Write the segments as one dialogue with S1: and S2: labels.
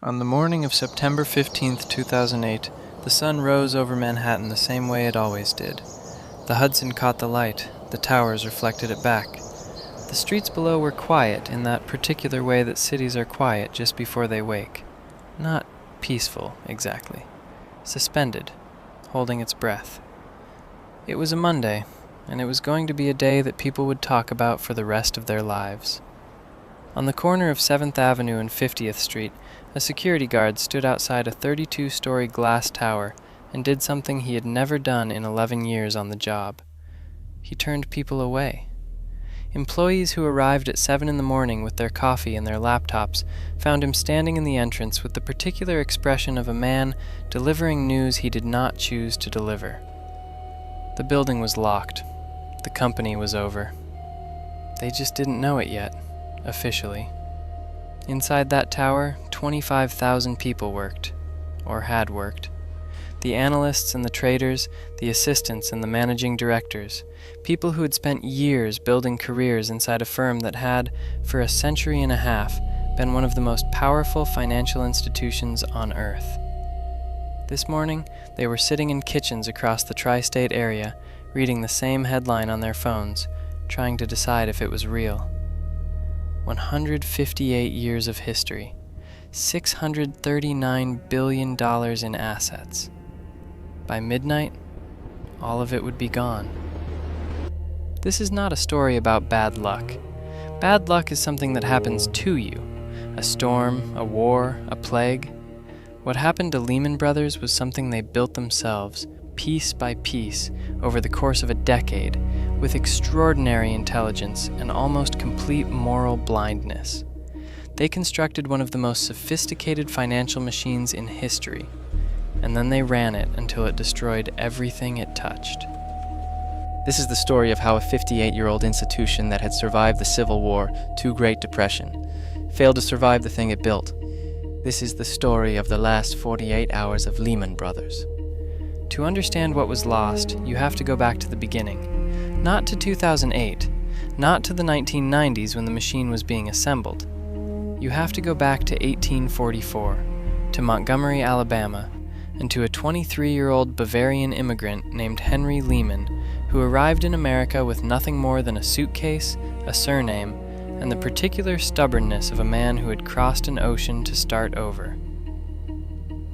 S1: On the morning of September 15th, 2008, the sun rose over Manhattan the same way it always did. The Hudson caught the light, the towers reflected it back. The streets below were quiet in that particular way that cities are quiet just before they wake. Not peaceful, exactly. Suspended, holding its breath. It was a Monday, and it was going to be a day that people would talk about for the rest of their lives. On the corner of 7th Avenue and 50th Street, a security guard stood outside a 32-story glass tower and did something he had never done in 11 years on the job. He turned people away. Employees who arrived at 7 in the morning with their coffee and their laptops found him standing in the entrance with the particular expression of a man delivering news he did not choose to deliver. The building was locked. The company was over. They just didn't know it yet, officially. Inside that tower, 25,000 people worked, or had worked. The analysts and the traders, the assistants and the managing directors, people who had spent years building careers inside a firm that had, for a century and a half, been one of the most powerful financial institutions on earth. This morning, they were sitting in kitchens across the tri-state area, reading the same headline on their phones, trying to decide if it was real. 158 years of history, $639 billion in assets. By midnight, all of it would be gone. This is not a story about bad luck. Bad luck is something that happens to you. A storm, a war, a plague. What happened to Lehman Brothers was something they built themselves, piece by piece, over the course of a decade, with extraordinary intelligence and almost complete moral blindness. They constructed one of the most sophisticated financial machines in history, and then they ran it until it destroyed everything it touched.
S2: This is the story of how a 58-year-old institution that had survived the Civil War, II Great Depression, failed to survive the thing it built. This is the story of the last 48 hours of Lehman Brothers.
S1: To understand what was lost, you have to go back to the beginning. Not to 2008, not to the 1990s when the machine was being assembled. You have to go back to 1844, to Montgomery, Alabama, and to a 23-year-old Bavarian immigrant named Henry Lehman, who arrived in America with nothing more than a suitcase, a surname, and the particular stubbornness of a man who had crossed an ocean to start over.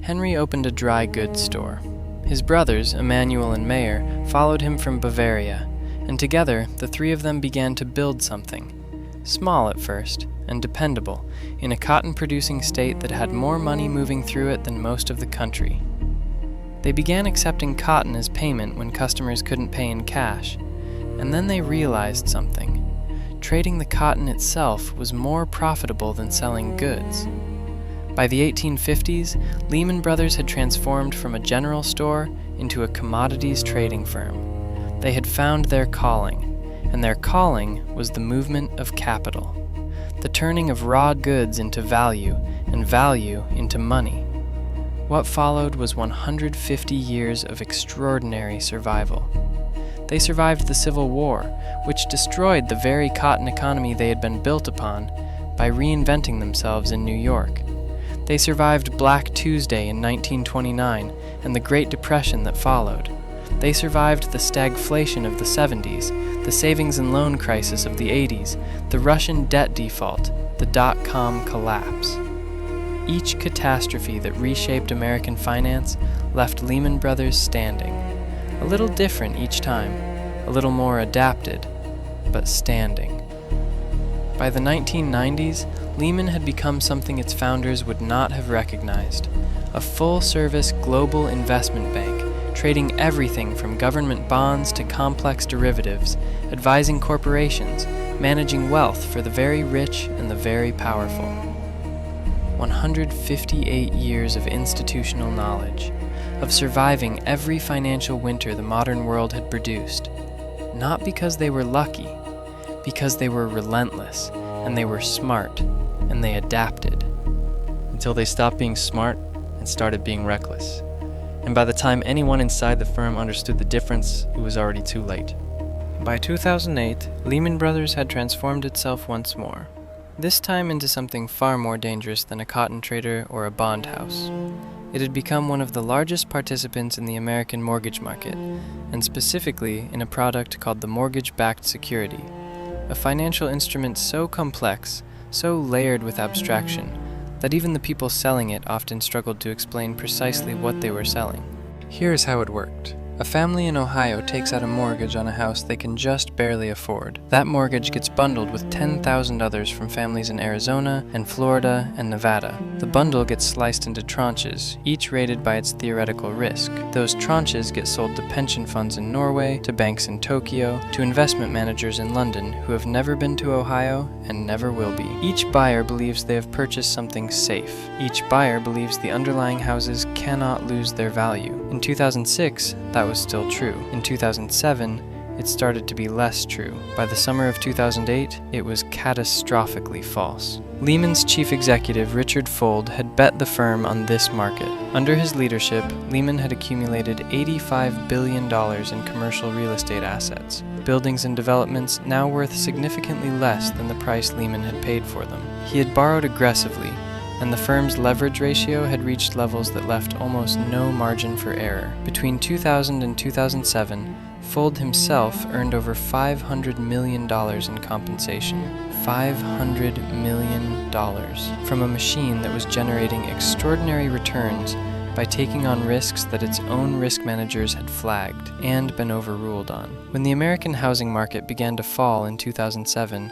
S1: Henry opened a dry goods store. His brothers, Emanuel and Mayer, followed him from Bavaria, and together the three of them began to build something. Small at first, and dependable, in a cotton-producing state that had more money moving through it than most of the country. They began accepting cotton as payment when customers couldn't pay in cash, and then they realized something. Trading the cotton itself was more profitable than selling goods. By the 1850s, Lehman Brothers had transformed from a general store into a commodities trading firm. They had found their calling, and their calling was the movement of capital, the turning of raw goods into value, and value into money. What followed was 150 years of extraordinary survival. They survived the Civil War, which destroyed the very cotton economy they had been built upon, by reinventing themselves in New York. They survived Black Tuesday in 1929 and the Great Depression that followed. They survived the stagflation of the 70s, the savings and loan crisis of the 80s, the Russian debt default, the dot-com collapse. Each catastrophe that reshaped American finance left Lehman Brothers standing. A little different each time, a little more adapted, but standing. By the 1990s, Lehman had become something its founders would not have recognized. A full-service global investment bank, trading everything from government bonds to complex derivatives, advising corporations, managing wealth for the very rich and the very powerful. 158 years of institutional knowledge, of surviving every financial winter the modern world had produced. Not because they were lucky, because they were relentless, and they were smart, and they adapted.
S2: Until they stopped being smart and started being reckless. And by the time anyone inside the firm understood the difference, it was already too late.
S1: By 2008, Lehman Brothers had transformed itself once more. this time into something far more dangerous than a cotton trader or a bond house. It had become one of the largest participants in the American mortgage market, and specifically in a product called the mortgage-backed security, a financial instrument so complex, so layered with abstraction, that even the people selling it often struggled to explain precisely what they were selling. Here's how it worked. A family in Ohio takes out a mortgage on a house they can just barely afford. That mortgage gets bundled with 10,000 others from families in Arizona and Florida and Nevada. The bundle gets sliced into tranches, each rated by its theoretical risk. Those tranches get sold to pension funds in Norway, to banks in Tokyo, to investment managers in London who have never been to Ohio and never will be. Each buyer believes they have purchased something safe. Each buyer believes the underlying houses cannot lose their value. In 2006, that was still true. In 2007, it started to be less true. By the summer of 2008, it was catastrophically false. Lehman's chief executive, Richard Fuld, had bet the firm on this market. Under his leadership, Lehman had accumulated $85 billion in commercial real estate assets, buildings and developments now worth significantly less than the price Lehman had paid for them. He had borrowed aggressively, and the firm's leverage ratio had reached levels that left almost no margin for error. Between 2000 and 2007, Fuld himself earned over $500 million in compensation. $500 million from a machine that was generating extraordinary returns by taking on risks that its own risk managers had flagged and been overruled on. When the American housing market began to fall in 2007,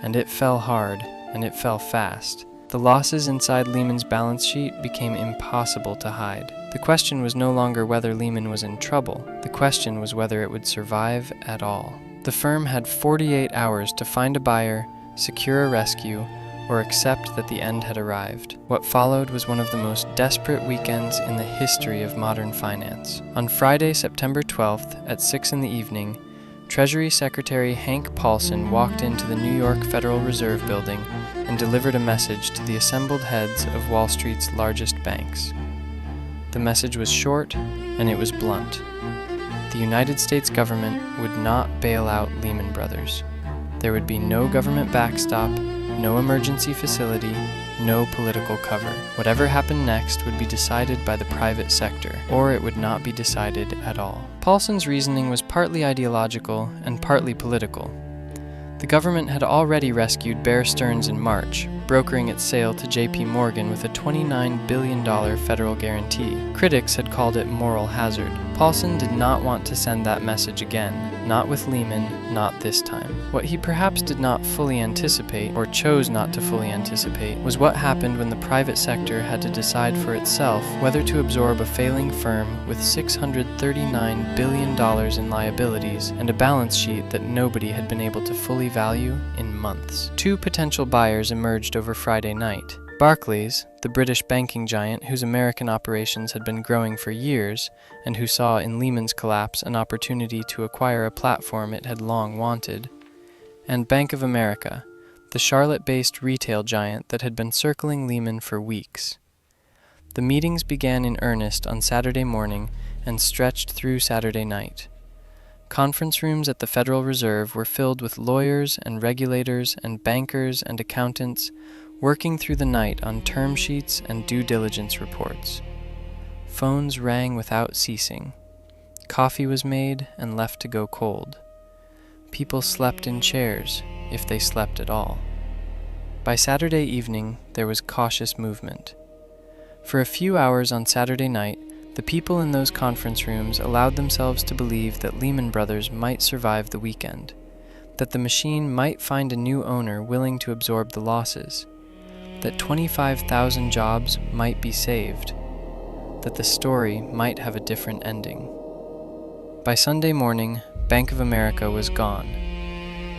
S1: and it fell hard, and it fell fast, the losses inside Lehman's balance sheet became impossible to hide. The question was no longer whether Lehman was in trouble. The question was whether it would survive at all. The firm had 48 hours to find a buyer, secure a rescue, or accept that the end had arrived. What followed was one of the most desperate weekends in the history of modern finance. On Friday, September 12th, at 6 in the evening, Treasury Secretary Hank Paulson walked into the New York Federal Reserve Building and delivered a message to the assembled heads of Wall Street's largest banks. The message was short, and it was blunt. The United States government would not bail out Lehman Brothers. There would be no government backstop, no emergency facility, no political cover. Whatever happened next would be decided by the private sector, or it would not be decided at all. Paulson's reasoning was partly ideological and partly political. The government had already rescued Bear Stearns in March, brokering its sale to J.P. Morgan with a $29 billion federal guarantee. Critics had called it moral hazard. Paulson did not want to send that message again, not with Lehman, not this time. What he perhaps did not fully anticipate, or chose not to fully anticipate, was what happened when the private sector had to decide for itself whether to absorb a failing firm with $639 billion in liabilities and a balance sheet that nobody had been able to fully value in months. Two potential buyers emerged over Friday night. Barclays, the British banking giant whose American operations had been growing for years and who saw in Lehman's collapse an opportunity to acquire a platform it had long wanted, and Bank of America, the Charlotte-based retail giant that had been circling Lehman for weeks. The meetings began in earnest on Saturday morning and stretched through Saturday night. Conference rooms at the Federal Reserve were filled with lawyers and regulators and bankers and accountants working through the night on term sheets and due diligence reports. Phones rang without ceasing. Coffee was made and left to go cold. People slept in chairs, if they slept at all. By Saturday evening, there was cautious movement. For a few hours on Saturday night, the people in those conference rooms allowed themselves to believe that Lehman Brothers might survive the weekend, that the machine might find a new owner willing to absorb the losses, that 25,000 jobs might be saved, that the story might have a different ending. By Sunday morning, Bank of America was gone.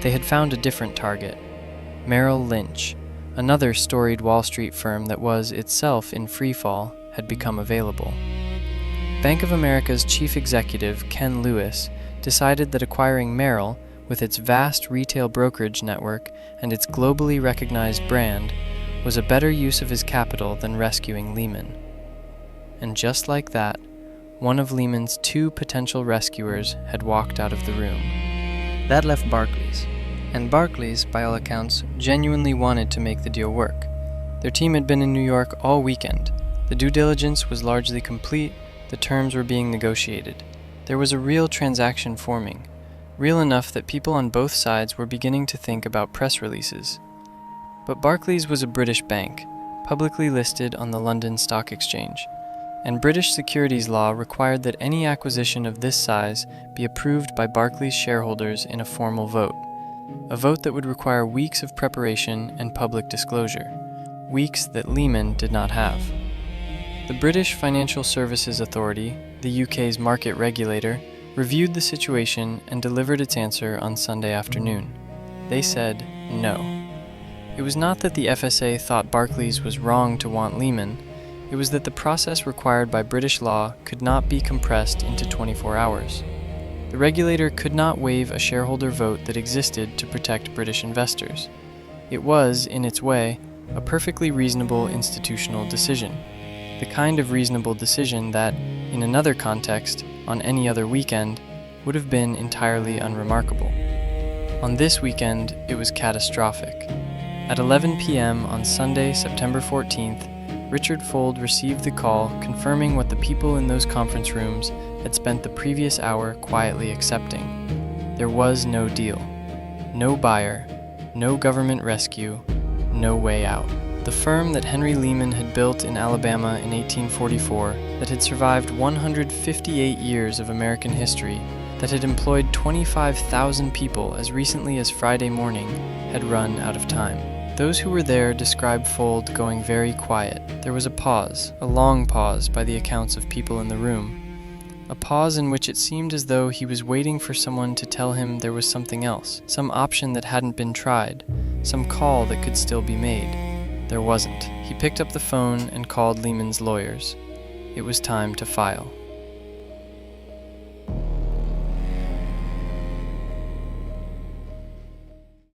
S1: They had found a different target, Merrill Lynch, another storied Wall Street firm that was itself in freefall, had become available. Bank of America's chief executive, Ken Lewis, decided that acquiring Merrill, with its vast retail brokerage network and its globally recognized brand, was a better use of his capital than rescuing Lehman. And just like that, one of Lehman's two potential rescuers had walked out of the room. That left Barclays. And Barclays, by all accounts, genuinely wanted to make the deal work. Their team had been in New York all weekend. The due diligence was largely complete, the terms were being negotiated. There was a real transaction forming, real enough that people on both sides were beginning to think about press releases. But Barclays was a British bank, publicly listed on the London Stock Exchange, and British securities law required that any acquisition of this size be approved by Barclays shareholders in a formal vote, a vote that would require weeks of preparation and public disclosure, weeks that Lehman did not have. The British Financial Services Authority, the UK's market regulator, reviewed the situation and delivered its answer on Sunday afternoon. They said no. It was not that the FSA thought Barclays was wrong to want Lehman, it was that the process required by British law could not be compressed into 24 hours. The regulator could not waive a shareholder vote that existed to protect British investors. It was, in its way, a perfectly reasonable institutional decision, the kind of reasonable decision that, in another context, on any other weekend, would have been entirely unremarkable. On this weekend, it was catastrophic. At 11 p.m. on Sunday, September 14th, Richard Fuld received the call confirming what the people in those conference rooms had spent the previous hour quietly accepting. There was no deal. No buyer, no government rescue, no way out. The firm that Henry Lehman had built in Alabama in 1844, that had survived 158 years of American history, that had employed 25,000 people as recently as Friday morning, had run out of time. Those who were there described Fuld going very quiet. There was a pause, a long pause by the accounts of people in the room. A pause in which it seemed as though he was waiting for someone to tell him there was something else, some option that hadn't been tried, some call that could still be made. There wasn't. He picked up the phone and called Lehman's lawyers. It was time to file.